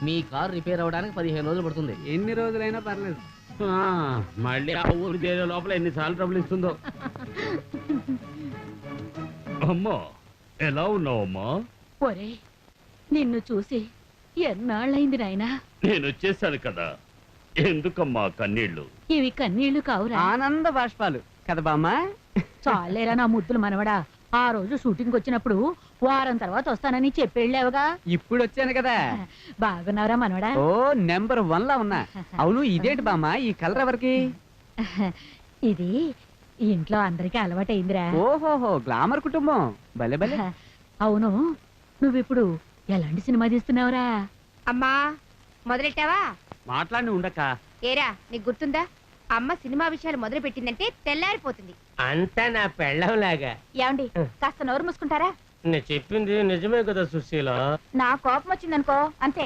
మీ car repair అవడానికి 15 రోజులు పడుతుంది. ఎన్ని రోజులైనా పర్లేదు. మళ్ళీ ఆ ఊరు చేరే లోపల ఎన్నిసార్లు ట్రబుల్ ఇస్తుందో. అమ్మా ఎలా ఉన్నావు అమ్మా? ఒరే నిన్ను చూసి ఎన్నాళ్ళైంది నాయనా. నేను వచ్చేసాను కదా, ఎందుకమ్మా కన్నీళ్ళు? ఇవి కన్నీళ్లు కావురా, ఆనంద బాష్పాలు కదా బామ్మ. చాలేరా నా ముద్దులు మనవడా. ఆ రోజు షూటింగ్ వచ్చినప్పుడు వారం తర్వాత వస్తానని చెప్పేళ్ళావుగా. ఇప్పుడు వచ్చాను కదా. బాగున్నావురా మనవడా? ఓ నెంబర్ 1 లా ఉన్నా. అవును ఇదేంటి బామ్మ, ఈ కలర్ ఎవరికి? ఇది ఇంట్లో అందరికీ అలవాటైందిరా. ఓహోహో గ్లామర్ కుటుంబం, భలే భలే. అవును నువ్విప్పుడు ఎలాంటి సినిమా తీస్తున్నావురా? అమ్మా మొదలెట్టావా? మాట్లాడి ఉండక. ఏరా నీకు గుర్తుందా, అమ్మ సినిమా విషయాలు మొదలు పెట్టిందంటే తెల్లారిపోతుంది. అంతా నా పెళ్ళంలాగా. ఏమండి కాస్త నోరు మూసుకుంటారా? నేను చెప్పింది నిజమే కదా సుశీల. నా కోపం వచ్చిందనుకో అంతే.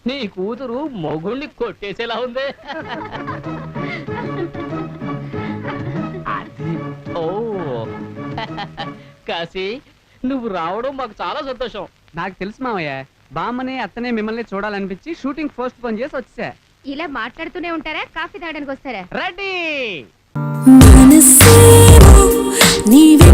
నీ కూతురు మొగుణ్ణి కొట్టేసేలా ఉంది. ఓ కాశీ, నువ్వు రావడం మాకు చాలా సంతోషం. నాకు తెలుసు మావయ్య, బామ్మని అత్తనే మిమ్మల్ని చూడాలనిపించి షూటింగ్ పోస్ట్ పోన్ చేసి వచ్చా. ఇలా మాట్లాడుతూనే ఉంటారా, కాఫీ తాగడానికి వస్తారా? రెడీ. మనసేమో నీవే